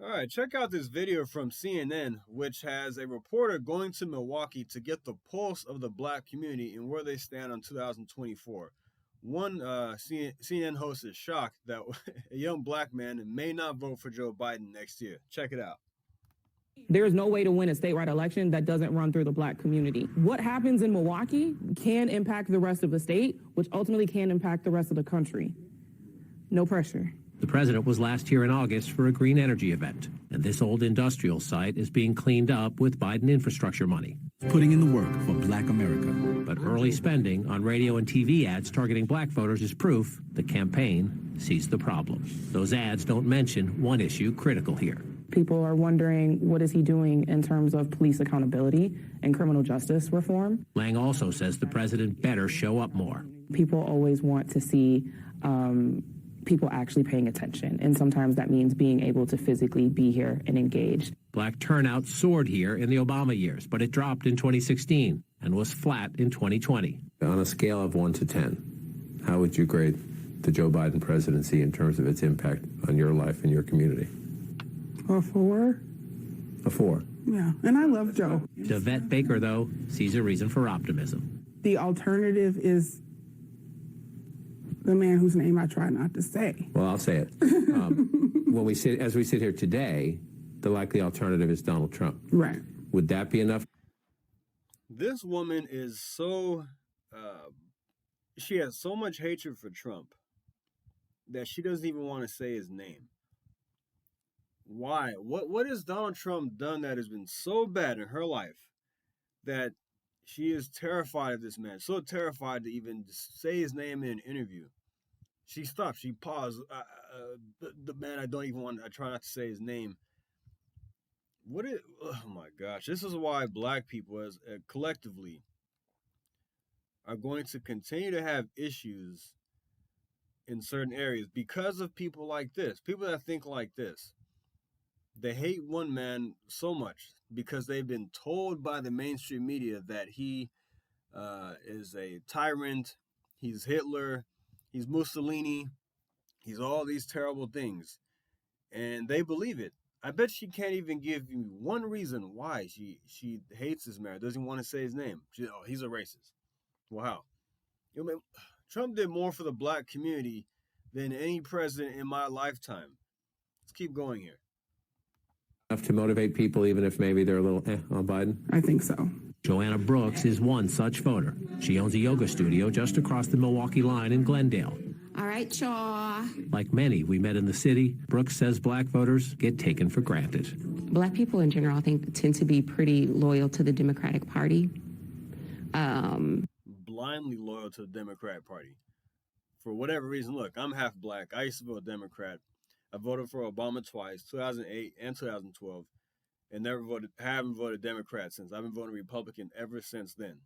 All right, check out this video from CNN, which has a reporter going to Milwaukee to get the pulse of the black community and where they stand on 2024. One CNN host is shocked that a young black man may not vote for Joe Biden next year. Check it out. There is no way to win a statewide election that doesn't run through the black community. What happens in Milwaukee can impact the rest of the state, which ultimately can impact the rest of the country. No pressure. The president was last here in August for a green energy event, and this old industrial site is being cleaned up with Biden infrastructure money. Putting in the work for Black America. But early spending on radio and TV ads targeting black voters is proof the campaign sees the problem. Those ads don't mention one issue critical here. People are wondering, what is he doing in terms of police accountability and criminal justice reform? Lang also says the president better show up more. People always want to see people actually paying attention, and sometimes that means being able to physically be here and engaged. Black turnout soared here in the Obama years, but it dropped in 2016 and was flat in 2020. On a scale of 1 to 10, how would you grade the Joe Biden presidency in terms of its impact on your life and your community? A 4. A 4. Yeah, and I love Joe. Devette Baker, though, sees a reason for optimism. The alternative is the man whose name I try not to say. Well, I'll say it. As we sit here today, the likely alternative is Donald Trump. Right. Would that be enough? This woman is so, she has so much hatred for Trump that she doesn't even want to say his name. Why? What has Donald Trump done that has been so bad in her life that she is terrified of this man, so terrified to even say his name in an interview? She stopped. She paused. The man I try not to say his name. Oh my gosh. This is why black people as collectively are going to continue to have issues in certain areas because of people like this, people that think like this. They hate one man so much because they've been told by the mainstream media that he is a tyrant, he's Hitler, he's Mussolini, he's all these terrible things. And they believe it. I bet she can't even give you one reason why she hates this man, doesn't want to say his name. He's a racist. Wow. Trump did more for the black community than any president in my lifetime. Let's keep going here. Enough to motivate people, even if maybe they're a little on Biden? I think so. Joanna Brooks is one such voter. She owns a yoga studio just across the Milwaukee line in Glendale. All right, y'all. Like many we met in the city, Brooks says black voters get taken for granted. Black people in general, I think, tend to be pretty loyal to the Democratic Party. Blindly loyal to the Democrat Party. For whatever reason, look, I'm half black. I used to vote Democrat. I voted for Obama twice, 2008 and 2012, and haven't voted Democrat since. I've been voting Republican ever since then.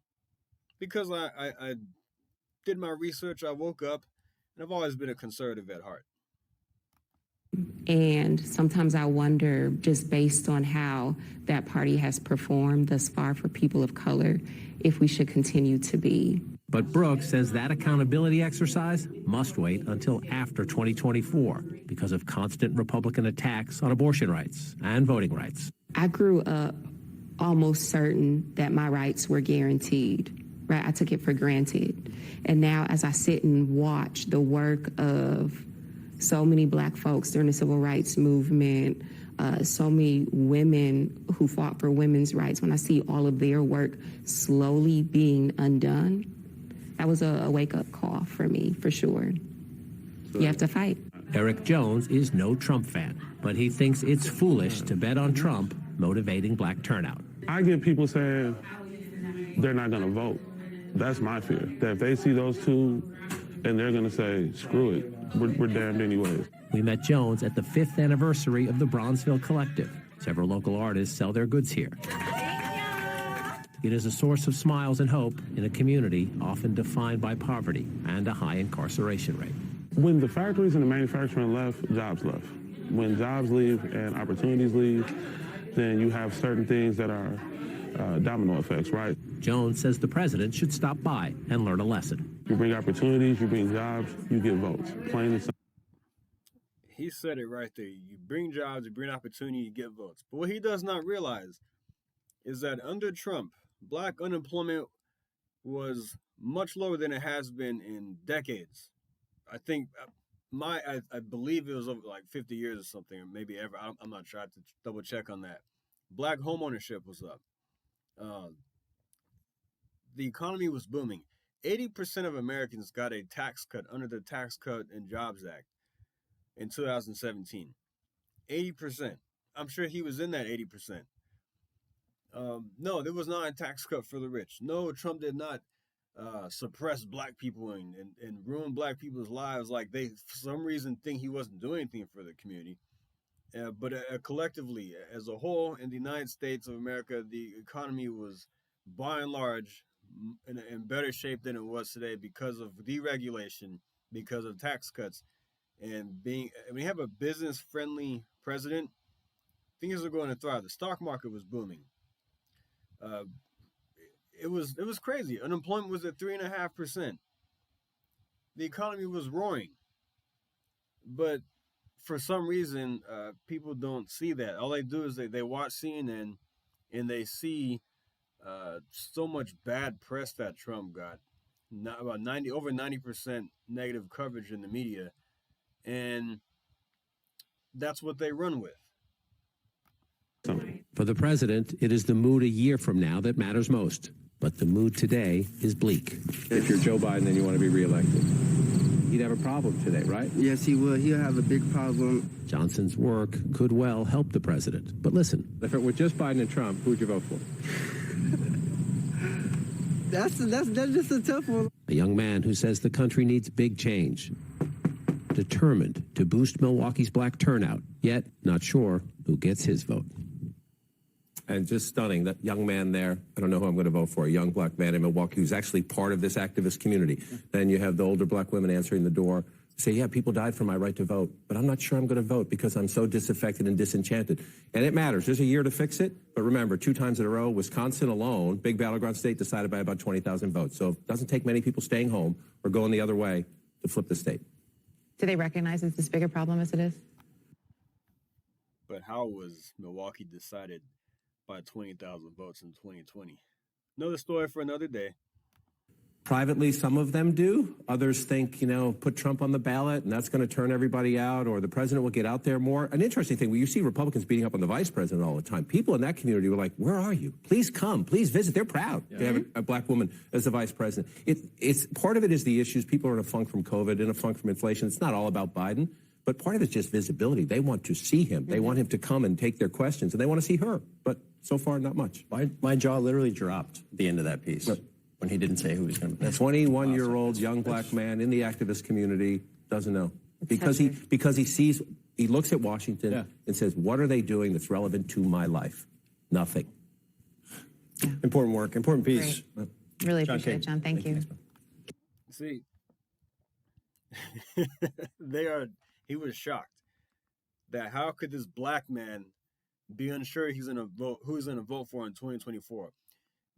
Because I did my research, I woke up, and I've always been a conservative at heart. And sometimes I wonder, just based on how that party has performed thus far for people of color, if we should continue to be. But Brooks says that accountability exercise must wait until after 2024 because of constant Republican attacks on abortion rights and voting rights. I grew up almost certain that my rights were guaranteed, right? I took it for granted. And now as I sit and watch the work of so many black folks during the civil rights movement, so many women who fought for women's rights, when I see all of their work slowly being undone, that was a wake-up call for me, for sure. You have to fight. Eric Jones is no Trump fan, but he thinks it's foolish to bet on Trump motivating black turnout. I get people saying they're not going to vote. That's my fear, that if they see those two and they're going to say, screw it, we're damned anyways. We met Jones at the 5th anniversary of the Bronzeville Collective. Several local artists sell their goods here. It is a source of smiles and hope in a community often defined by poverty and a high incarceration rate. When the factories and the manufacturing left, jobs left. When jobs leave and opportunities leave, then you have certain things that are domino effects, right? Jones says the president should stop by and learn a lesson. You bring opportunities, you bring jobs, you get votes. Plain and simple. He said it right there. You bring jobs, you bring opportunity, you get votes. But what he does not realize is that under Trump, black unemployment was much lower than it has been in decades. I think I believe it was over like 50 years or something, or maybe ever. I'm not sure. I have to double check on that. Black homeownership was up. The economy was booming. 80% of Americans got a tax cut under the Tax Cut and Jobs Act in 2017. 80%. I'm sure he was in that 80%. No, there was not a tax cut for the rich. No, Trump did not suppress black people and ruin black people's lives like they, for some reason, think he wasn't doing anything for the community. But collectively, as a whole, in the United States of America, the economy was, by and large, in better shape than it was today because of deregulation, because of tax cuts, and when you have a business-friendly president, things are going to thrive. The stock market was booming. It was crazy. Unemployment was at 3.5%. The economy was roaring, but for some reason, people don't see that. All they do is they watch CNN, and they see so much bad press that Trump got, over 90% negative coverage in the media, and that's what they run with. For the president, it is the mood a year from now that matters most. But the mood today is bleak. If you're Joe Biden and you want to be reelected, he'd have a problem today, right? Yes, he will. He'll have a big problem. Johnson's work could well help the president. But listen. If it were just Biden and Trump, who would you vote for? That's just a tough one. A young man who says the country needs big change. Determined to boost Milwaukee's black turnout, yet not sure who gets his vote. And just stunning, that young man there, I don't know who I'm going to vote for, a young black man in Milwaukee who's actually part of this activist community. Then you have the older black women answering the door, say, yeah, people died for my right to vote, but I'm not sure I'm going to vote because I'm so disaffected and disenchanted. And it matters. There's a year to fix it. But remember, 2 times in a row, Wisconsin alone, big battleground state, decided by about 20,000 votes. So it doesn't take many people staying home or going the other way to flip the state. Do they recognize it's this bigger problem as it is? But how was Milwaukee decided by 20,000 votes in 2020? Another story for another day. Privately, some of them do. Others think, put Trump on the ballot and that's going to turn everybody out, or the president will get out there more. An interesting thing, you see Republicans beating up on the vice president all the time. People in that community were like, where are you? Please come. Please visit. They're proud to have a black woman as the vice president. It's part of it is the issues. People are in a funk from COVID, in a funk from inflation. It's not all about Biden, but part of it's just visibility. They want to see him. They want him to come and take their questions, and they want to see her. But so far, not much. My jaw literally dropped at the end of that piece. When he didn't say who he was going to be. A 21-year-old young black man in the activist community doesn't know. Because he looks at Washington and says, what are they doing that's relevant to my life? Nothing. Yeah. Important work, important piece. Great. Really appreciate it, John. Thank you. See, he was shocked that how could this black man be unsure who he's going to vote for in 2024?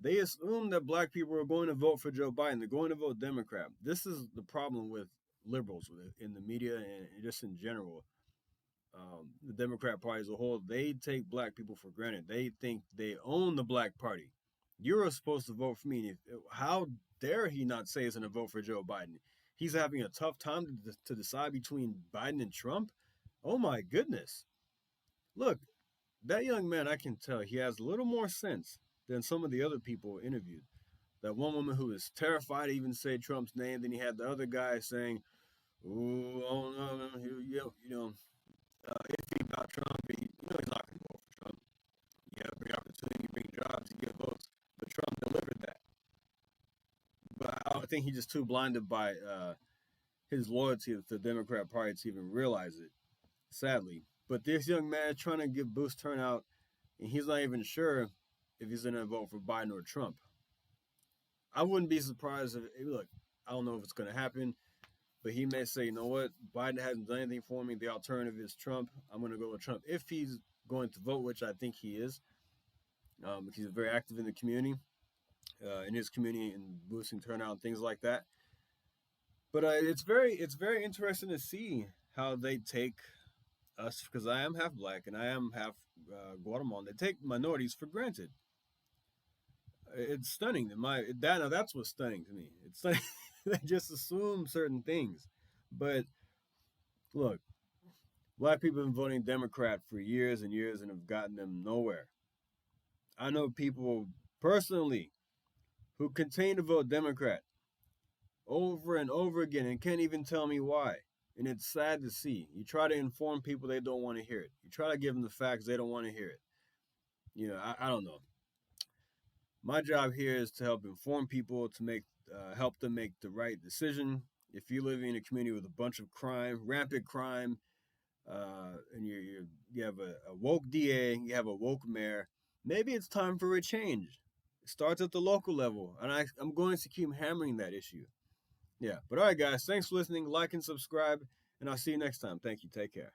They assume that black people are going to vote for Joe Biden. They're going to vote Democrat. This is the problem with liberals in the media and just in general. The Democrat Party as a whole, they take black people for granted. They think they own the black party. You're supposed to vote for me. How dare he not say he's going to vote for Joe Biden? He's having a tough time to decide between Biden and Trump. Oh my goodness. Look, that young man, I can tell he has a little more sense than some of the other people interviewed. That one woman who was terrified to even say Trump's name. Then you had the other guy saying, "Oh no, iffy about Trump. He's not going to vote for Trump. You have bring opportunity, bring jobs, you get votes." But Trump delivered that. But I think he's just too blinded by his loyalty to the Democrat Party to even realize it. Sadly, but this young man is trying to boost turnout, and he's not even sure if he's going to vote for Biden or Trump. I wouldn't be surprised look, I don't know if it's going to happen, but he may say, you know what, Biden hasn't done anything for me. The alternative is Trump. I'm going to go with Trump. If he's going to vote, which I think he is, he's very active in the community, in his community and boosting turnout and things like that. But it's very interesting to see how they take us, because I am half black and I am half Guatemalan, they take minorities for granted. It's stunning. That's what's stunning to me. It's stunning. They just assume certain things. But look, black people have been voting Democrat for years and years and have gotten them nowhere. I know people personally who continue to vote Democrat over and over again and can't even tell me why. And it's sad to see. You try to inform people, they don't want to hear it. You try to give them the facts, they don't want to hear it. You know, I don't know. My job here is to help inform people, to help them make the right decision. If you live in a community with a bunch of crime, rampant crime, and you have a woke DA, you have a woke mayor, maybe it's time for a change. It starts at the local level, and I'm going to keep hammering that issue. Yeah, but all right, guys, thanks for listening. Like and subscribe, and I'll see you next time. Thank you. Take care.